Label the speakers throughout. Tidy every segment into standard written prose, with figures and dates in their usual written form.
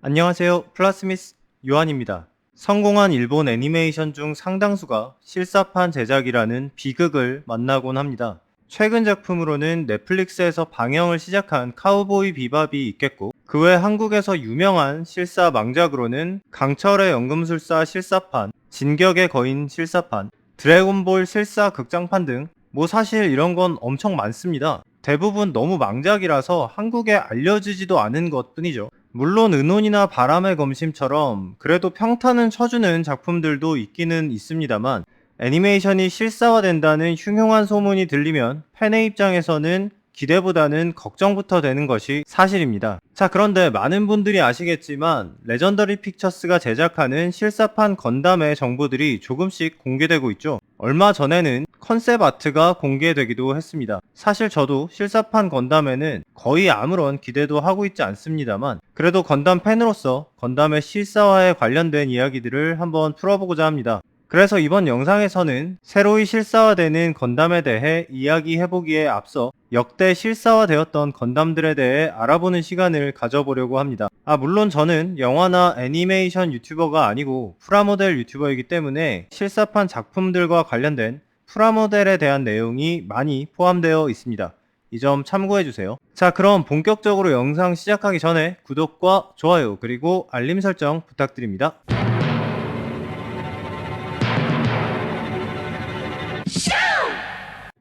Speaker 1: 안녕하세요. 플라스미스 요한입니다. 성공한 일본 애니메이션 중 상당수가 실사판 제작이라는 비극을 만나곤 합니다. 최근 작품으로는 넷플릭스에서 방영을 시작한 카우보이 비밥이 있겠고, 그 외 한국에서 유명한 실사 망작으로는 강철의 연금술사 실사판, 진격의 거인 실사판, 드래곤볼 실사 극장판 등 사실 이런 건 엄청 많습니다. 대부분 너무 망작이라서 한국에 알려지지도 않은 것 뿐이죠. 물론 은혼이나 바람의 검심처럼 그래도 평탄은 쳐주는 작품들도 있기는 있습니다만, 애니메이션이 실사화된다는 흉흉한 소문이 들리면 팬의 입장에서는 기대보다는 걱정부터 되는 것이 사실입니다. 자, 그런데 많은 분들이 아시겠지만 레전더리 픽처스가 제작하는 실사판 건담의 정보들이 조금씩 공개되고 있죠. 얼마 전에는 컨셉 아트가 공개되기도 했습니다. 사실 저도 실사판 건담에는 거의 아무런 기대도 하고 있지 않습니다만, 그래도 건담 팬으로서 건담의 실사화에 관련된 이야기들을 한번 풀어보고자 합니다. 그래서 이번 영상에서는 새로이 실사화되는 건담에 대해 이야기해보기에 앞서 역대 실사화되었던 건담들에 대해 알아보는 시간을 가져보려고 합니다. 물론 저는 영화나 애니메이션 유튜버가 아니고 프라모델 유튜버이기 때문에 실사판 작품들과 관련된 프라모델에 대한 내용이 많이 포함되어 있습니다. 이 점 참고해주세요. 자, 그럼 본격적으로 영상 시작하기 전에 구독과 좋아요 그리고 알림 설정 부탁드립니다.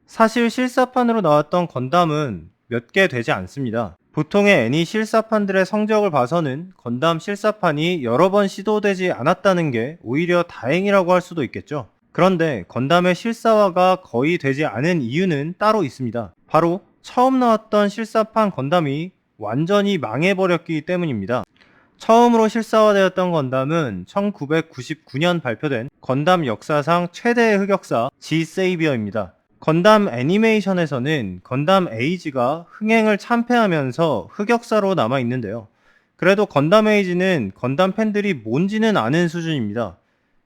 Speaker 1: 사실 실사판으로 나왔던 건담은 몇 개 되지 않습니다. 보통의 애니 실사판들의 성적을 봐서는 건담 실사판이 여러 번 시도되지 않았다는 게 오히려 다행이라고 할 수도 있겠죠. 그런데 건담의 실사화가 거의 되지 않은 이유는 따로 있습니다. 바로 처음 나왔던 실사판 건담이 완전히 망해버렸기 때문입니다. 처음으로 실사화되었던 건담은 1999년 발표된 건담 역사상 최대의 흑역사 G-세이비어입니다. 건담 애니메이션에서는 건담 에이지가 흥행을 참패하면서 흑역사로 남아있는데요. 그래도 건담 에이지는 건담 팬들이 뭔지는 아는 수준입니다.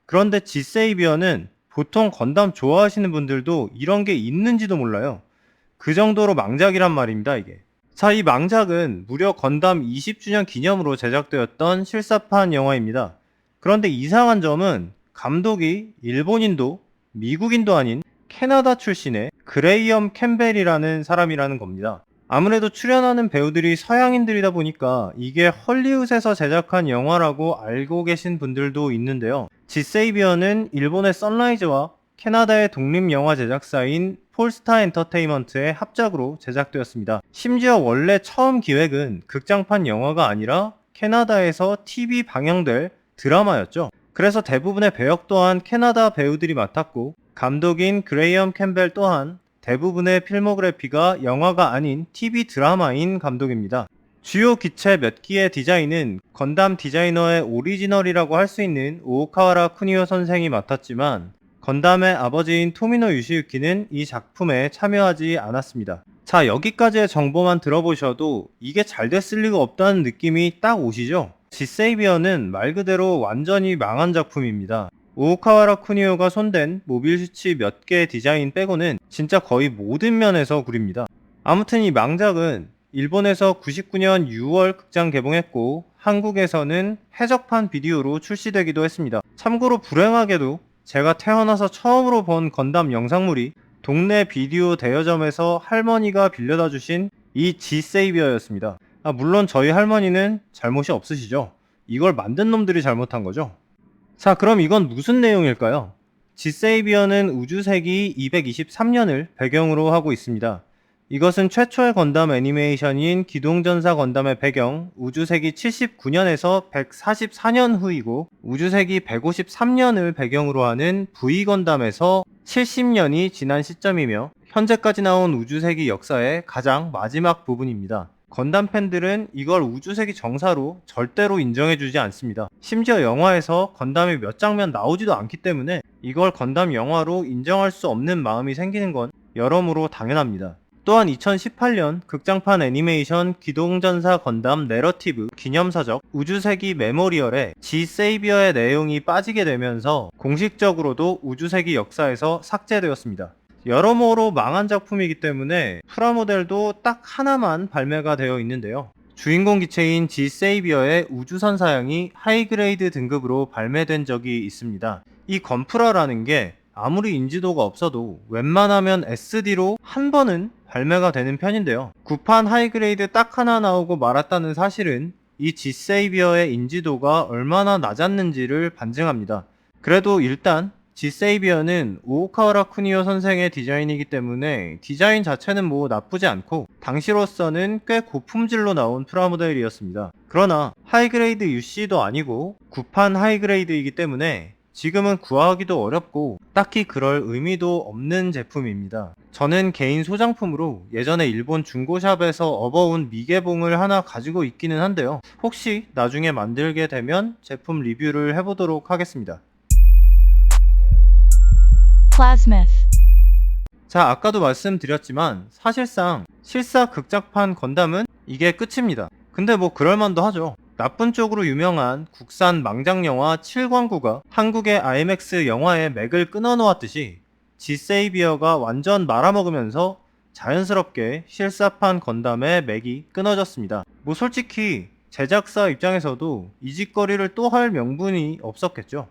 Speaker 1: 그런데 G-세이비어는 보통 건담 좋아하시는 분들도 이런 게 있는지도 몰라요. 그 정도로 망작이란 말입니다, 이게. 자, 이 망작은 무려 건담 20주년 기념으로 제작되었던 실사판 영화입니다. 그런데 이상한 점은 감독이 일본인도 미국인도 아닌 캐나다 출신의 그레이엄 캠벨이라는 사람이라는 겁니다. 아무래도 출연하는 배우들이 서양인들이다 보니까 이게 헐리우드에서 제작한 영화라고 알고 계신 분들도 있는데요. 지세이비어는 일본의 선라이즈와 캐나다의 독립영화 제작사인 폴스타 엔터테인먼트의 합작으로 제작되었습니다. 심지어 원래 처음 기획은 극장판 영화가 아니라 캐나다에서 TV 방영될 드라마였죠. 그래서 대부분의 배역 또한 캐나다 배우들이 맡았고, 감독인 그레이엄 캠벨 또한 대부분의 필모그래피가 영화가 아닌 TV 드라마인 감독입니다. 주요 기체 몇 기의 디자인은 건담 디자이너의 오리지널이라고 할 수 있는 오오카와라 쿠니오 선생이 맡았지만, 건담의 아버지인 토미노 유시유키는 이 작품에 참여하지 않았습니다. 자, 여기까지의 정보만 들어보셔도 이게 잘 됐을 리가 없다는 느낌이 딱 오시죠? G-세이비어는 말 그대로 완전히 망한 작품입니다. 오오카와라 쿠니오가 손댄 모빌 슈츠 몇 개의 디자인 빼고는 진짜 거의 모든 면에서 구립니다. 아무튼 이 망작은 일본에서 99년 6월 극장 개봉했고, 한국에서는 해적판 비디오로 출시되기도 했습니다. 참고로 불행하게도 제가 태어나서 처음으로 본 건담 영상물이 동네 비디오 대여점에서 할머니가 빌려다 주신 이 G-세이비어였습니다. 물론 저희 할머니는 잘못이 없으시죠. 이걸 만든 놈들이 잘못한 거죠. 자, 그럼 이건 무슨 내용일까요? G-세이비어는 우주세기 223년을 배경으로 하고 있습니다. 이것은 최초의 건담 애니메이션인 기동전사 건담의 배경 우주세기 79년에서 144년 후이고, 우주세기 153년을 배경으로 하는 V건담에서 70년이 지난 시점이며 현재까지 나온 우주세기 역사의 가장 마지막 부분입니다. 건담 팬들은 이걸 우주세기 정사로 절대로 인정해주지 않습니다. 심지어 영화에서 건담이 몇 장면 나오지도 않기 때문에 이걸 건담 영화로 인정할 수 없는 마음이 생기는 건 여러모로 당연합니다. 또한 2018년 극장판 애니메이션 기동전사 건담 내러티브 기념서적 우주세기 메모리얼에 G-세이비어의 내용이 빠지게 되면서 공식적으로도 우주세기 역사에서 삭제되었습니다. 여러모로 망한 작품이기 때문에 프라모델도 딱 하나만 발매가 되어 있는데요. 주인공 기체인 G-세이비어의 우주선 사양이 하이그레이드 등급으로 발매된 적이 있습니다. 이 건프라라는 게 아무리 인지도가 없어도 웬만하면 SD로 한 번은 발매가 되는 편인데요. 구판 하이그레이드 딱 하나 나오고 말았다는 사실은 이 G-세이비어의 인지도가 얼마나 낮았는지를 반증합니다. 그래도 일단 G-세이비어는 오오카와라 쿠니오 선생의 디자인이기 때문에 디자인 자체는 뭐 나쁘지 않고 당시로서는 꽤 고품질로 나온 프라모델이었습니다. 그러나 하이그레이드 UC도 아니고 구판 하이그레이드이기 때문에 지금은 구하기도 어렵고 딱히 그럴 의미도 없는 제품입니다. 저는 개인 소장품으로 예전에 일본 중고샵에서 업어온 미개봉을 하나 가지고 있기는 한데요. 혹시 나중에 만들게 되면 제품 리뷰를 해보도록 하겠습니다.
Speaker 2: Plasmith.
Speaker 1: 자, 아까도 말씀드렸지만 사실상 실사 극작판 건담은 이게 끝입니다. 근데 뭐 그럴만도 하죠. 나쁜 쪽으로 유명한 국산 망작영화 7광구가 한국의 IMAX 영화의 맥을 끊어놓았듯이 G-세이비어가 완전 말아먹으면서 자연스럽게 실사판 건담의 맥이 끊어졌습니다. 뭐 솔직히 제작사 입장에서도 이 짓거리를 또 할 명분이 없었겠죠.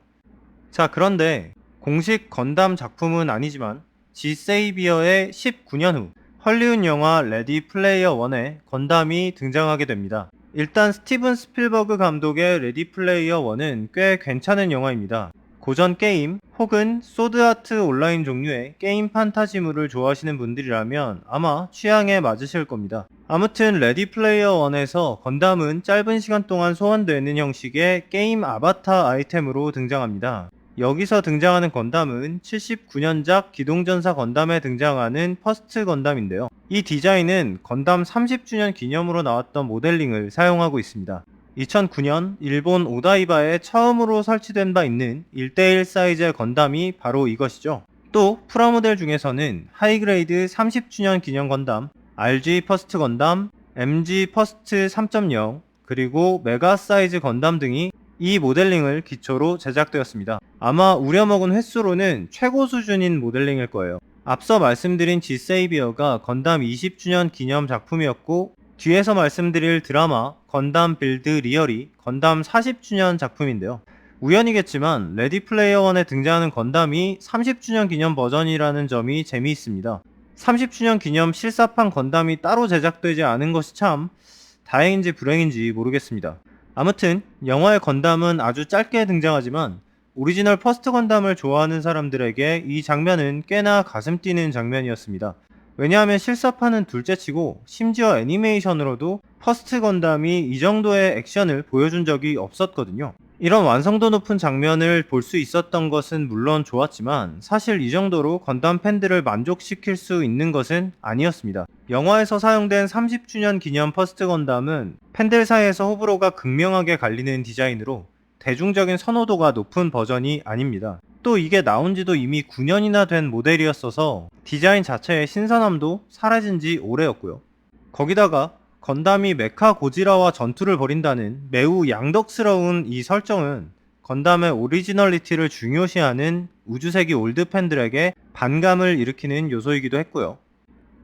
Speaker 1: 자, 그런데 공식 건담 작품은 아니지만 G-세이비어의 19년 후 헐리우드 영화 레디 플레이어 1에 건담이 등장하게 됩니다. 일단 스티븐 스필버그 감독의 레디 플레이어 1은 꽤 괜찮은 영화입니다. 고전 게임 혹은 소드아트 온라인 종류의 게임 판타지물을 좋아하시는 분들이라면 아마 취향에 맞으실 겁니다. 아무튼 레디 플레이어 1에서 건담은 짧은 시간 동안 소환되는 형식의 게임 아바타 아이템으로 등장합니다. 여기서 등장하는 건담은 79년작 기동전사 건담에 등장하는 퍼스트 건담인데요. 이 디자인은 건담 30주년 기념으로 나왔던 모델링을 사용하고 있습니다. 2009년 일본 오다이바에 처음으로 설치된 바 있는 1대1 사이즈의 건담이 바로 이것이죠. 또 프라모델 중에서는 하이그레이드 30주년 기념 건담, RG 퍼스트 건담, MG 퍼스트 3.0, 그리고 메가 사이즈 건담 등이 이 모델링을 기초로 제작되었습니다. 아마 우려먹은 횟수로는 최고 수준인 모델링일 거예요. 앞서 말씀드린 G-세이비어가 건담 20주년 기념 작품이었고 뒤에서 말씀드릴 드라마 건담 빌드 리얼이 건담 40주년 작품인데요. 우연이겠지만 레디 플레이어 1에 등장하는 건담이 30주년 기념 버전이라는 점이 재미있습니다. 30주년 기념 실사판 건담이 따로 제작되지 않은 것이 참 다행인지 불행인지 모르겠습니다. 아무튼 영화의 건담은 아주 짧게 등장하지만 오리지널 퍼스트 건담을 좋아하는 사람들에게 이 장면은 꽤나 가슴 뛰는 장면이었습니다. 왜냐하면 실사판은 둘째치고 심지어 애니메이션으로도 퍼스트 건담이 이 정도의 액션을 보여준 적이 없었거든요. 이런 완성도 높은 장면을 볼 수 있었던 것은 물론 좋았지만 사실 이 정도로 건담 팬들을 만족시킬 수 있는 것은 아니었습니다. 영화에서 사용된 30주년 기념 퍼스트 건담은 팬들 사이에서 호불호가 극명하게 갈리는 디자인으로 대중적인 선호도가 높은 버전이 아닙니다. 또 이게 나온 지도 이미 9년이나 된 모델이었어서 디자인 자체의 신선함도 사라진 지 오래였고요. 거기다가 건담이 메카 고지라와 전투를 벌인다는 매우 양덕스러운 이 설정은 건담의 오리지널리티를 중요시하는 우주세기 올드 팬들에게 반감을 일으키는 요소이기도 했고요.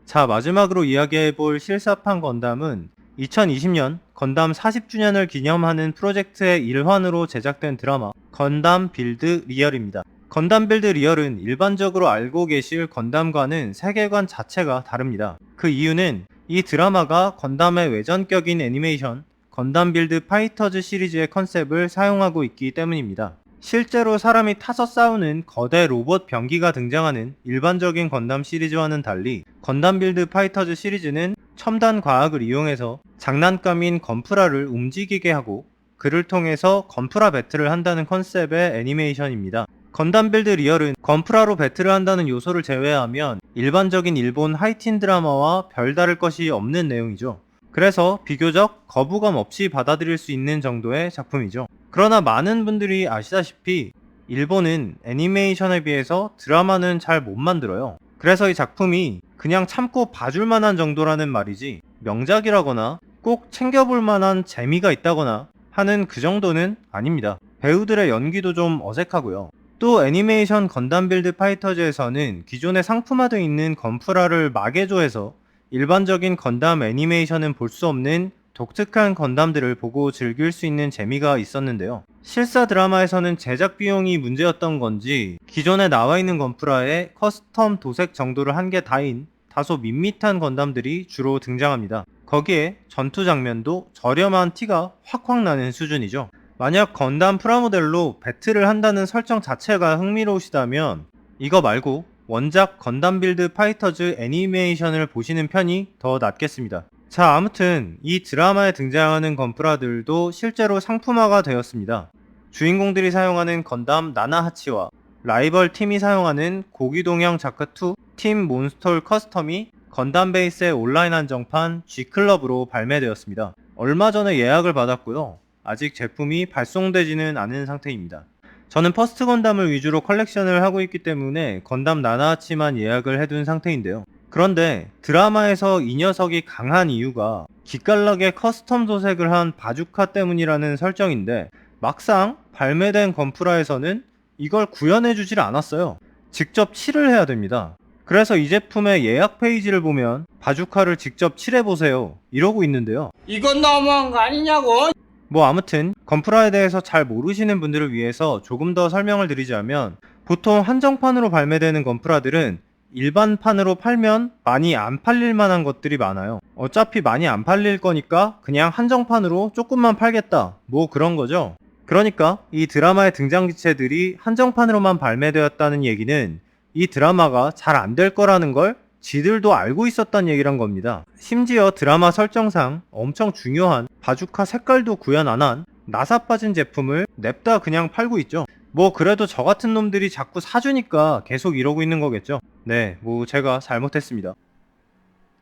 Speaker 1: 자, 마지막으로 이야기해볼 실사판 건담은 2020년 건담 40주년을 기념하는 프로젝트의 일환으로 제작된 드라마 건담 빌드 리얼입니다. 건담 빌드 리얼은 일반적으로 알고 계실 건담과는 세계관 자체가 다릅니다. 그 이유는 이 드라마가 건담의 외전격인 애니메이션 건담 빌드 파이터즈 시리즈의 컨셉을 사용하고 있기 때문입니다. 실제로 사람이 타서 싸우는 거대 로봇 병기가 등장하는 일반적인 건담 시리즈와는 달리 건담 빌드 파이터즈 시리즈는 첨단 과학을 이용해서 장난감인 건프라를 움직이게 하고 그를 통해서 건프라 배틀을 한다는 컨셉의 애니메이션입니다. 건담 빌드 리얼은 건프라로 배틀을 한다는 요소를 제외하면 일반적인 일본 하이틴 드라마와 별다를 것이 없는 내용이죠. 그래서 비교적 거부감 없이 받아들일 수 있는 정도의 작품이죠. 그러나 많은 분들이 아시다시피 일본은 애니메이션에 비해서 드라마는 잘 못 만들어요. 그래서 이 작품이 그냥 참고 봐줄 만한 정도라는 말이지 명작이라거나 꼭 챙겨볼 만한 재미가 있다거나 하는 그 정도는 아닙니다. 배우들의 연기도 좀 어색하고요. 또 애니메이션 건담 빌드 파이터즈에서는 기존에 상품화되어 있는 건프라를 마개조해서 일반적인 건담 애니메이션은 볼 수 없는 독특한 건담들을 보고 즐길 수 있는 재미가 있었는데요. 실사 드라마에서는 제작 비용이 문제였던 건지 기존에 나와 있는 건프라에 커스텀 도색 정도를 한 게 다인 다소 밋밋한 건담들이 주로 등장합니다. 거기에 전투 장면도 저렴한 티가 확확 나는 수준이죠. 만약 건담 프라모델로 배틀을 한다는 설정 자체가 흥미로우시다면 이거 말고 원작 건담 빌드 파이터즈 애니메이션을 보시는 편이 더 낫겠습니다. 자, 아무튼 이 드라마에 등장하는 건프라들도 실제로 상품화가 되었습니다. 주인공들이 사용하는 건담 나나하치와 라이벌 팀이 사용하는 고기동형 자크2 팀 몬스톨 커스텀이 건담 베이스의 온라인 한정판 G클럽으로 발매되었습니다. 얼마 전에 예약을 받았고요. 아직 제품이 발송되지는 않은 상태입니다. 저는 퍼스트 건담을 위주로 컬렉션을 하고 있기 때문에 건담 나나하치만 예약을 해둔 상태인데요. 그런데 드라마에서 이 녀석이 강한 이유가 기깔나게 커스텀 도색을 한 바주카 때문이라는 설정인데 막상 발매된 건프라에서는 이걸 구현해주질 않았어요. 직접 칠을 해야 됩니다. 그래서 이 제품의 예약 페이지를 보면 바주카를 직접 칠해보세요 이러고 있는데요.
Speaker 2: 이건 너무한 거 아니냐고?
Speaker 1: 뭐 아무튼 건프라에 대해서 잘 모르시는 분들을 위해서 조금 더 설명을 드리자면 보통 한정판으로 발매되는 건프라들은 일반판으로 팔면 많이 안 팔릴 만한 것들이 많아요. 어차피 많이 안 팔릴 거니까 그냥 한정판으로 조금만 팔겠다 뭐 그런 거죠. 그러니까 이 드라마의 등장지체들이 한정판으로만 발매되었다는 얘기는 이 드라마가 잘 안 될 거라는 걸 지들도 알고 있었단 얘기란 겁니다. 심지어 드라마 설정상 엄청 중요한 바주카 색깔도 구현 안 한 나사 빠진 제품을 냅다 그냥 팔고 있죠. 뭐 그래도 저 같은 놈들이 자꾸 사주니까 계속 이러고 있는 거겠죠. 네, 뭐 제가 잘못했습니다.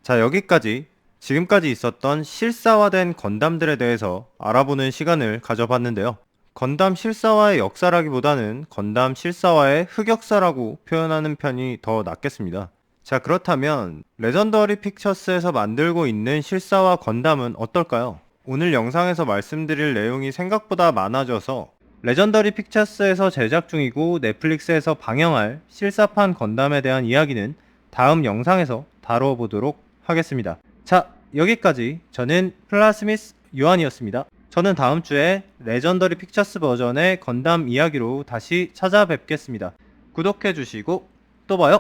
Speaker 1: 자, 여기까지 지금까지 있었던 실사화된 건담들에 대해서 알아보는 시간을 가져봤는데요. 건담 실사화의 역사라기보다는 건담 실사화의 흑역사라고 표현하는 편이 더 낫겠습니다. 자, 그렇다면 레전더리 픽처스에서 만들고 있는 실사화 건담은 어떨까요? 오늘 영상에서 말씀드릴 내용이 생각보다 많아져서 레전더리 픽처스에서 제작 중이고 넷플릭스에서 방영할 실사판 건담에 대한 이야기는 다음 영상에서 다뤄보도록 하겠습니다. 자, 여기까지 저는 플라스미스 요한이었습니다. 저는 다음 주에 레전더리 픽처스 버전의 건담 이야기로 다시 찾아뵙겠습니다. 구독해주시고 또 봐요.